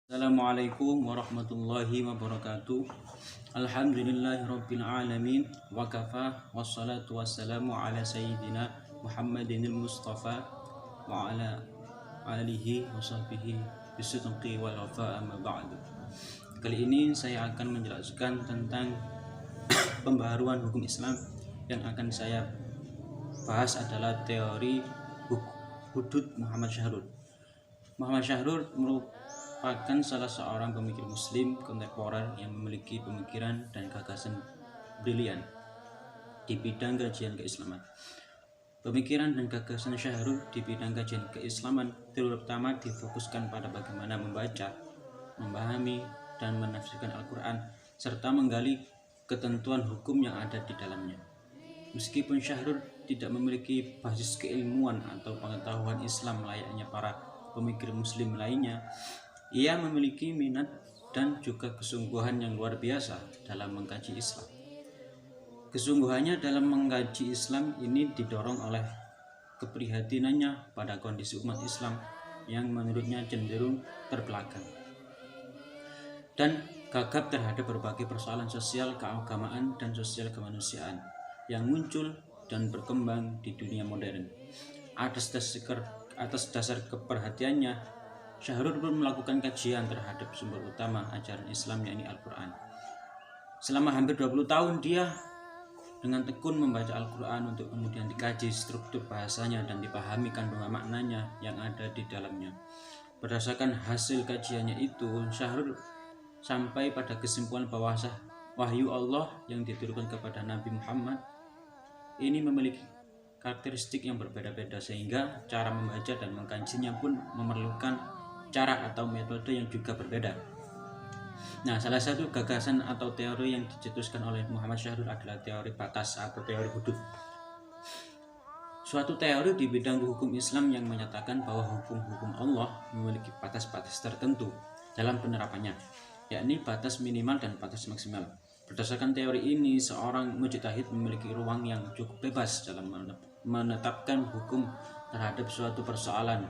Assalamualaikum warahmatullahi wabarakatuh. Alhamdulillahirabbil alamin wa kafa wassalatu wassalamu ala sayyidina Muhammadinil Mustafa wa ala alihi wa sahbihi bisidqi wal wafa amma ba'du. Kali ini saya akan menjelaskan tentang pembaharuan hukum Islam. Yang akan saya bahas adalah teori hudud Muhammad Syahrur. Muhammad Syahrur merupakan salah seorang pemikir muslim kontemporer yang memiliki pemikiran dan gagasan brilian di bidang kajian keislaman. Pemikiran dan gagasan Syahrur di bidang kajian keislaman terutama difokuskan pada bagaimana membaca, memahami, dan menafsirkan Al-Quran serta menggali ketentuan hukum yang ada di dalamnya. Meskipun Syahrur tidak memiliki basis keilmuan atau pengetahuan Islam layaknya para pemikir muslim lainnya, ia memiliki minat dan juga kesungguhan yang luar biasa dalam mengkaji Islam. Kesungguhannya dalam mengkaji Islam ini didorong oleh keprihatinannya pada kondisi umat Islam yang menurutnya cenderung terbelakang dan gagap terhadap berbagai persoalan sosial keagamaan dan sosial kemanusiaan yang muncul dan berkembang di dunia modern. Atas dasar keperhatiannya, Syahrur pun melakukan kajian terhadap sumber utama ajaran Islam yakni Al-Quran. Selama hampir 20 tahun dia dengan tekun membaca Al-Quran untuk kemudian dikaji struktur bahasanya dan dipahami kandungan maknanya yang ada di dalamnya. Berdasarkan hasil kajiannya itu, Syahrur sampai pada kesimpulan bahwa wahyu Allah yang diturunkan kepada Nabi Muhammad ini memiliki karakteristik yang berbeda-beda sehingga cara membaca dan mengkajinya pun memerlukan cara atau metode yang juga berbeda. Nah, salah satu gagasan atau teori yang dicetuskan oleh Muhammad Syahrur adalah teori batas atau teori hudud. Suatu teori di bidang hukum Islam yang menyatakan bahwa hukum-hukum Allah memiliki batas-batas tertentu dalam penerapannya, yakni batas minimal dan batas maksimal. Berdasarkan teori ini, seorang mujtahid memiliki ruang yang cukup bebas dalam menetapkan hukum terhadap suatu persoalan.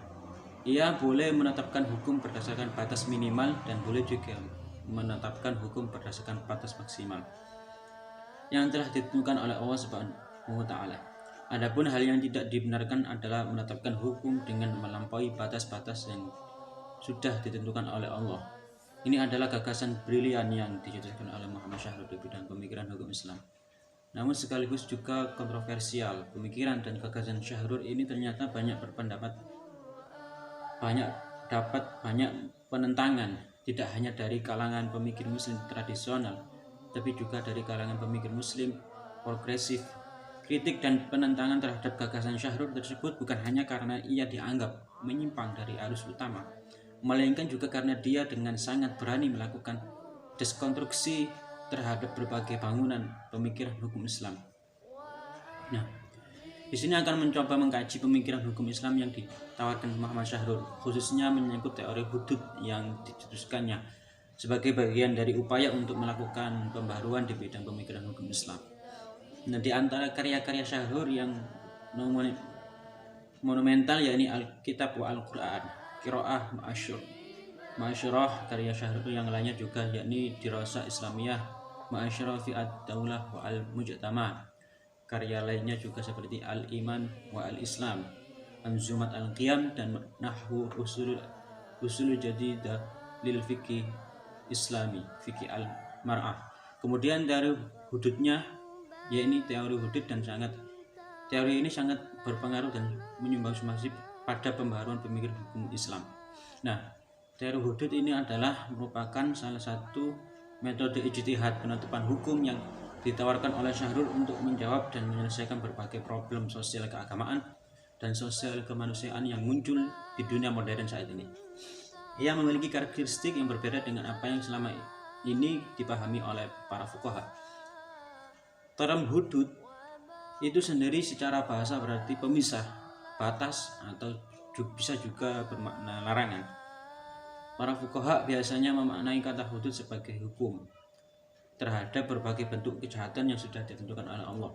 Ia boleh menetapkan hukum berdasarkan batas minimal dan boleh juga menetapkan hukum berdasarkan batas maksimal yang telah ditentukan oleh Allah Subhanahu wa taala. Adapun hal yang tidak dibenarkan adalah menetapkan hukum dengan melampaui batas-batas yang sudah ditentukan oleh Allah. Ini adalah gagasan brilian yang dicetuskan oleh Muhammad Syahrur di bidang pemikiran hukum Islam. Namun sekaligus juga kontroversial. Pemikiran dan gagasan Syahrur ini ternyata banyak banyak penentangan, tidak hanya dari kalangan pemikir muslim tradisional, tapi juga dari kalangan pemikir muslim progresif. Kritik dan penentangan terhadap gagasan Syahrur tersebut bukan hanya karena ia dianggap menyimpang dari arus utama, melainkan juga karena dia dengan sangat berani melakukan deskonstruksi terhadap berbagai bangunan pemikiran hukum Islam. Nah, di sini akan mencoba mengkaji pemikiran hukum Islam yang ditawarkan Muhammad Syahrur, khususnya menyangkut teori hudud yang dicetuskannya sebagai bagian dari upaya untuk melakukan pembaharuan di bidang pemikiran hukum Islam. Nah, di antara karya-karya Syahrur yang monumental yakni Al-Kitab wa Al-Quran, Qiraah Ma'asyurah karya Syahrur yang lainnya juga yakni Dirasah Islamiyah Ma'asyurah fi ad-Daulah wa Al-Mujtama. Karya lainnya juga seperti Al-Iman wa Al-Islam, Anzumat Al-Qiyam, dan Nahwu Usul Jadidah lil Fiqh Islami, Fiqh Al-Mar'ah. Kemudian dari hududnya yakni teori hudud, dan teori ini sangat berpengaruh dan menyumbang masif pada pembaharuan pemikir hukum Islam. Nah, teori hudud ini adalah merupakan salah satu metode ijtihad penetapan hukum yang ditawarkan oleh Syahrur untuk menjawab dan menyelesaikan berbagai problem sosial keagamaan dan sosial kemanusiaan yang muncul di dunia modern saat ini. Ia memiliki karakteristik yang berbeda dengan apa yang selama ini dipahami oleh para fuqaha. Term hudud itu sendiri secara bahasa berarti pemisah, batas, atau bisa juga bermakna larangan. Para fuqaha biasanya memaknai kata hudud sebagai hukum terhadap berbagai bentuk kejahatan yang sudah ditentukan oleh Allah.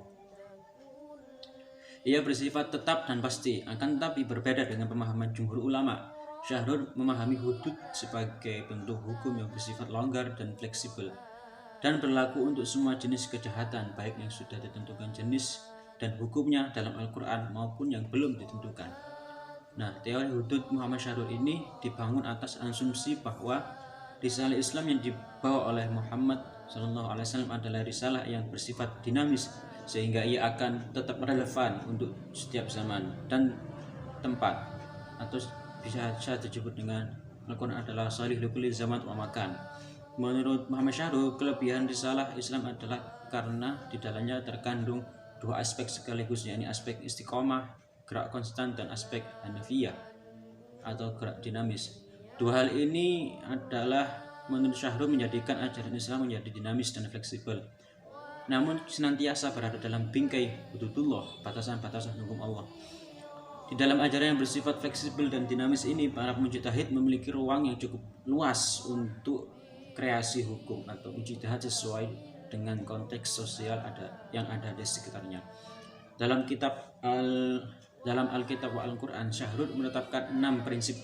Ia bersifat tetap dan pasti, akan tetapi berbeda dengan pemahaman jumhur ulama Syahrul memahami hudud sebagai bentuk hukum yang bersifat longgar dan fleksibel dan berlaku untuk semua jenis kejahatan, baik yang sudah ditentukan jenis dan hukumnya dalam Al-Quran maupun yang belum ditentukan. Nah, teori hudud Muhammad Syahrul ini dibangun atas asumsi bahwa risalah Islam yang dibawa oleh Muhammad SAW adalah risalah yang bersifat dinamis, sehingga ia akan tetap relevan untuk setiap zaman dan tempat, atau bisa disebut dengan Al-Quran adalah salih likulli zaman wa makan. Menurut Muhammad Syahrul, kelebihan risalah Islam adalah karena di dalamnya terkandung dua aspek sekaligus, yakni aspek istiqomah, gerak konstan, dan aspek hanafiyah atau gerak dinamis. Dua hal ini adalah menurut Syahrul menjadikan ajaran Islam menjadi dinamis dan fleksibel, namun senantiasa berada dalam bingkai hududullah, batasan-batasan hukum Allah. Di dalam ajaran yang bersifat fleksibel dan dinamis ini, para mujtahid memiliki ruang yang cukup luas untuk kreasi hukum atau ijtihad sesuai dengan konteks sosial yang ada di sekitarnya. Dalam Alkitab wa Al-Quran, Syahrul menetapkan 6 prinsip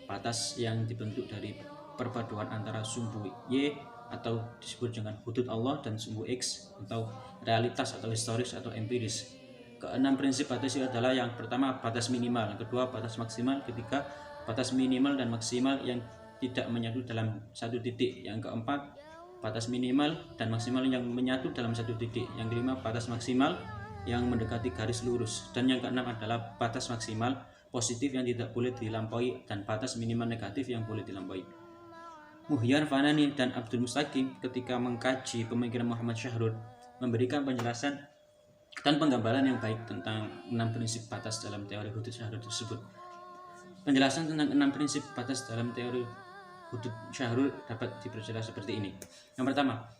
batas yang dibentuk dari perpaduan antara sumbu Y atau disebut dengan hudud Allah dan sumbu X atau realitas atau historis atau empiris. Keenam prinsip batas itu adalah yang pertama batas minimal, yang kedua batas maksimal, ketiga batas minimal dan maksimal yang tidak menyatu dalam satu titik, yang keempat batas minimal dan maksimal yang menyatu dalam satu titik, yang kelima batas maksimal yang mendekati garis lurus, dan yang keenam adalah batas maksimal positif yang tidak boleh dilampaui dan batas minimal negatif yang boleh dilampaui. Muhyiddin Fanani dan Abdul Mustaqim ketika mengkaji pemikiran Muhammad Syahrul memberikan penjelasan dan penggambaran yang baik tentang 6 prinsip batas dalam teori hudud Syahrul tersebut. Penjelasan tentang 6 prinsip batas dalam teori hudud Syahrul dapat diperjelas seperti ini. Yang pertama,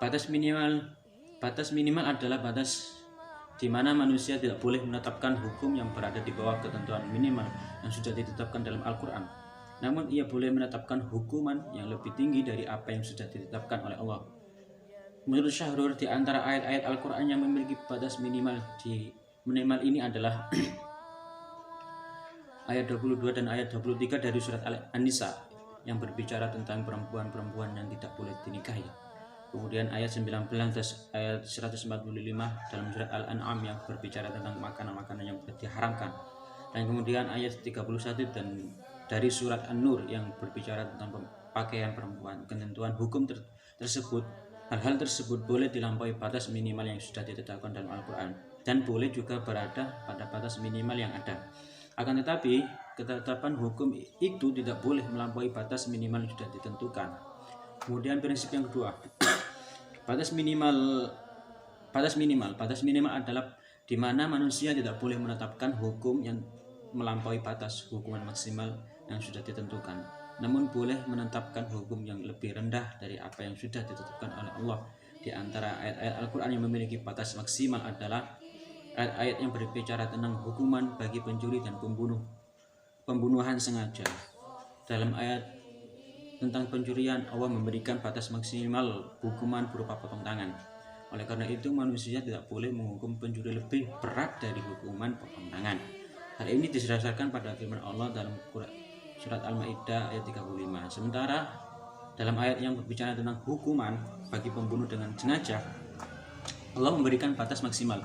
batas minimal adalah batas di mana manusia tidak boleh menetapkan hukum yang berada di bawah ketentuan minimal yang sudah ditetapkan dalam Al-Quran. Namun ia boleh menetapkan hukuman yang lebih tinggi dari apa yang sudah ditetapkan oleh Allah. Menurut Syahrul, di antara ayat-ayat Al-Quran yang memiliki batas minimal ini adalah ayat 22 dan ayat 23 dari surat An-Nisa yang berbicara tentang perempuan-perempuan yang tidak boleh dinikahi. Kemudian ayat 19 dan ayat 145 dalam surat Al-An'am yang berbicara tentang makanan-makanan yang diharamkan. Dan kemudian ayat 31 dan dari surat An-Nur yang berbicara tentang pakaian perempuan. Ketentuan hukum tersebut, hal-hal tersebut boleh dilampaui batas minimal yang sudah ditetapkan dalam Al-Quran dan boleh juga berada pada batas minimal yang ada. Akan tetapi, ketetapan hukum itu tidak boleh melampaui batas minimal yang sudah ditentukan. Kemudian prinsip yang kedua, batas minimal adalah di mana manusia tidak boleh menetapkan hukum yang melampaui batas hukuman maksimal yang sudah ditentukan, namun boleh menetapkan hukum yang lebih rendah dari apa yang sudah ditetapkan oleh Allah. Di antara ayat-ayat Al-Quran yang memiliki batas maksimal adalah ayat-ayat yang berbicara tentang hukuman bagi pencuri dan pembunuhan sengaja. Dalam ayat tentang pencurian, Allah memberikan batas maksimal hukuman berupa potong tangan. Oleh karena itu, manusia tidak boleh menghukum pencuri lebih berat dari hukuman potong tangan. Hal ini didasarkan pada firman Allah dalam surat Al-Maidah ayat 35. Sementara dalam ayat yang berbicara tentang hukuman bagi pembunuh dengan sengaja, Allah memberikan batas maksimal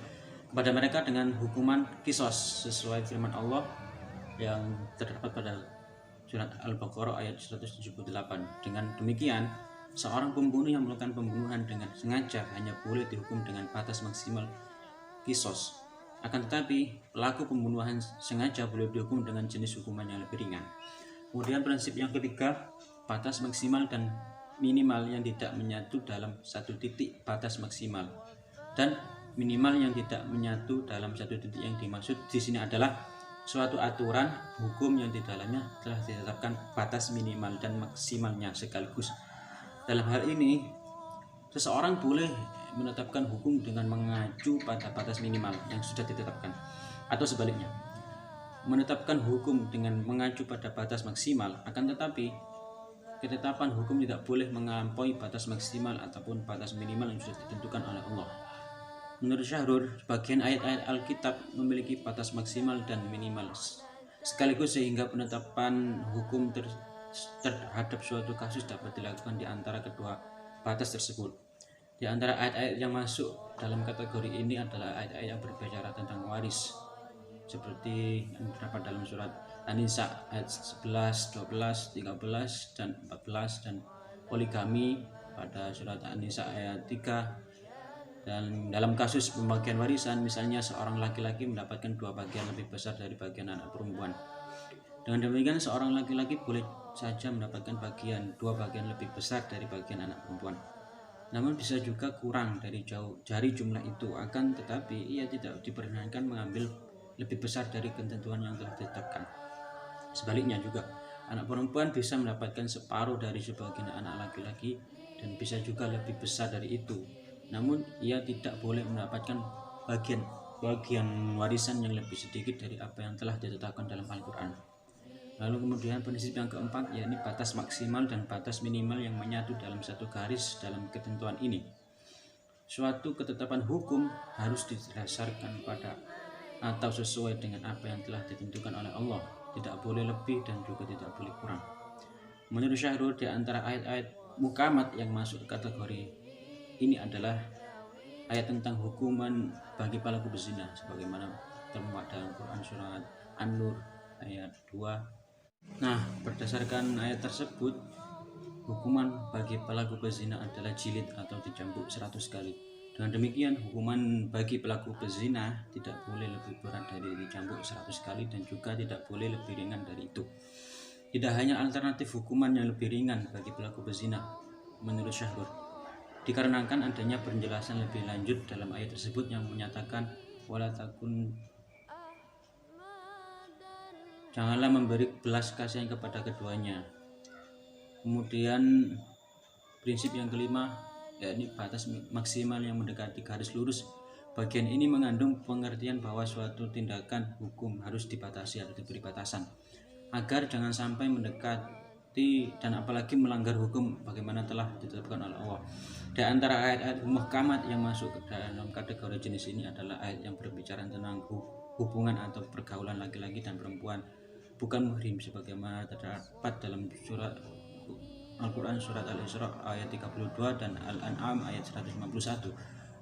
kepada mereka dengan hukuman kisos sesuai firman Allah yang terdapat pada surat Al-Baqarah ayat 178. Dengan demikian, seorang pembunuh yang melakukan pembunuhan dengan sengaja hanya boleh dihukum dengan batas maksimal kisos. Akan tetapi, pelaku pembunuhan sengaja boleh dihukum dengan jenis hukuman yang lebih ringan. Kemudian prinsip yang ketiga, batas maksimal dan minimal yang tidak menyatu dalam satu titik batas maksimal dan minimal yang tidak menyatu dalam satu titik. Yang dimaksud di sini adalah suatu aturan hukum yang di dalamnya telah ditetapkan batas minimal dan maksimalnya sekaligus. Dalam hal ini, seseorang boleh menetapkan hukum dengan mengacu pada batas minimal yang sudah ditetapkan, atau sebaliknya, menetapkan hukum dengan mengacu pada batas maksimal. Akan tetapi, ketetapan hukum tidak boleh melampaui batas maksimal ataupun batas minimal yang sudah ditentukan oleh Allah. Menurut Syahrul, sebagian ayat-ayat Alkitab memiliki batas maksimal dan minimal, sekaligus sehingga penetapan hukum terhadap suatu kasus dapat dilakukan di antara kedua batas tersebut. Di antara ayat-ayat yang masuk dalam kategori ini adalah ayat-ayat yang berbicara tentang waris, seperti yang terdapat dalam surat An-Nisa ayat 11, 12, 13, dan 14, dan poligami pada surat An-Nisa ayat 3. Dan dalam kasus pembagian warisan, misalnya seorang laki-laki mendapatkan 2 bagian lebih besar dari bagian anak perempuan. Dengan demikian seorang laki-laki boleh saja mendapatkan 2 bagian lebih besar dari bagian anak perempuan. Namun bisa juga kurang dari jumlah itu, akan tetapi ia tidak diperkenankan mengambil lebih besar dari ketentuan yang telah ditetapkan. Sebaliknya juga, anak perempuan bisa mendapatkan separuh dari sebagian anak laki-laki dan bisa juga lebih besar dari itu. Namun ia tidak boleh mendapatkan bagian warisan yang lebih sedikit dari apa yang telah ditetapkan dalam Al-Quran. Lalu kemudian prinsip yang keempat, yakni batas maksimal dan batas minimal yang menyatu dalam satu garis dalam ketentuan ini. Suatu ketetapan hukum harus didasarkan pada atau sesuai dengan apa yang telah ditentukan oleh Allah, tidak boleh lebih dan juga tidak boleh kurang. Menurut Syahrul, di antara ayat-ayat muhkamat yang masuk kategori ini adalah ayat tentang hukuman bagi pelaku berzina, sebagaimana termuat dalam Quran surat An-Nur ayat 2. Nah, berdasarkan ayat tersebut, hukuman bagi pelaku berzina adalah jilid atau dicambuk 100 kali. Dengan demikian, hukuman bagi pelaku berzina tidak boleh lebih berat dari dicambuk 100 kali dan juga tidak boleh lebih ringan dari itu. Tidak hanya alternatif hukuman yang lebih ringan bagi pelaku berzina, menurut Syahrul, dikarenakan adanya penjelasan lebih lanjut dalam ayat tersebut yang menyatakan wala takun, janganlah memberi belas kasihan kepada keduanya. Kemudian prinsip yang kelima, yakni batas maksimal yang mendekati garis lurus. Bagian ini mengandung pengertian bahwa suatu tindakan hukum harus dibatasi atau diberi batasan, agar jangan sampai mendekati dan apalagi melanggar hukum bagaimana telah ditetapkan oleh Allah. Di antara ayat-ayat muhkamat yang masuk ke dalam kategori jenis ini adalah ayat yang berbicara tentang hubungan atau pergaulan laki-laki dan perempuan bukan muhrim, sebagaimana terdapat dalam surat Al-Quran surat Al-Isra ayat 32 dan Al-An'am ayat 151.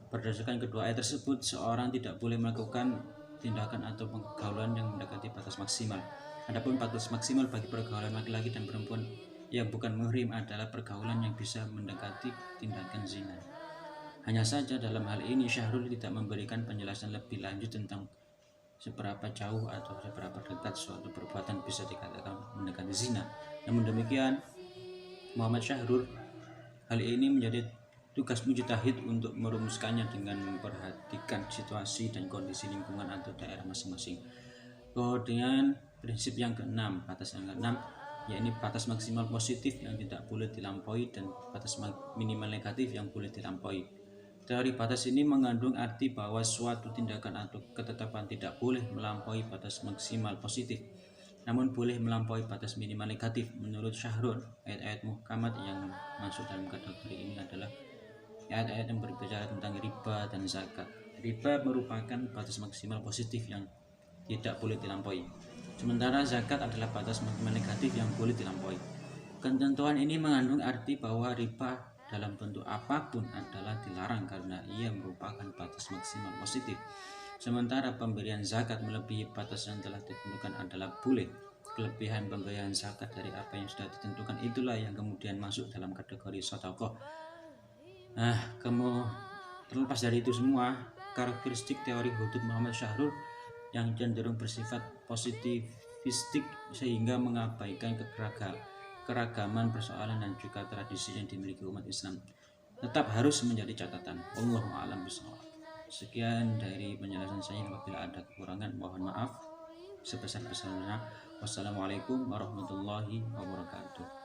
Berdasarkan kedua ayat tersebut, seorang tidak boleh melakukan tindakan atau pergaulan yang mendekati batas maksimal. Adapun batas maksimal bagi pergaulan laki-laki dan perempuan yang bukan muhrim adalah pergaulan yang bisa mendekati tindakan zina. Hanya saja dalam hal ini Syahrul tidak memberikan penjelasan lebih lanjut tentang seberapa jauh atau seberapa dekat suatu perbuatan bisa dikatakan mendekati zina. Namun demikian, Muhammad Syahrul, hal ini menjadi tugas mujtahid untuk merumuskannya dengan memperhatikan situasi dan kondisi lingkungan atau daerah masing-masing. Kemudian prinsip yang keenam, batas yang keenam, yakni batas maksimal positif yang tidak boleh dilampaui dan batas minimal negatif yang boleh dilampaui. Teori batas ini mengandung arti bahwa suatu tindakan atau ketetapan tidak boleh melampaui batas maksimal positif, namun boleh melampaui batas minimal negatif. Menurut Syahrul, ayat-ayat muhkamat yang masuk dalam kategori ini adalah ayat-ayat yang berbicara tentang riba dan zakat. Riba merupakan batas maksimal positif yang tidak boleh dilampaui, sementara zakat adalah batas maksimal negatif yang boleh dilampaui. Ketentuan ini mengandung arti bahwa riba dalam bentuk apapun adalah dilarang karena ia merupakan batas maksimal positif, sementara pemberian zakat melebihi batas yang telah ditentukan adalah boleh. Kelebihan pemberian zakat dari apa yang sudah ditentukan itulah yang kemudian masuk dalam kategori sedekah. Terlepas dari itu semua, karakteristik teori hudud Muhammad Syahrul yang cenderung bersifat positivistik sehingga mengabaikan keragaman persoalan dan juga tradisi yang dimiliki umat Islam tetap harus menjadi catatan. Wallahu a'lam bishawab. Sekian dari penjelasan saya, apabila ada kekurangan mohon maaf sebesar-besarnya. Wassalamualaikum warahmatullahi wabarakatuh.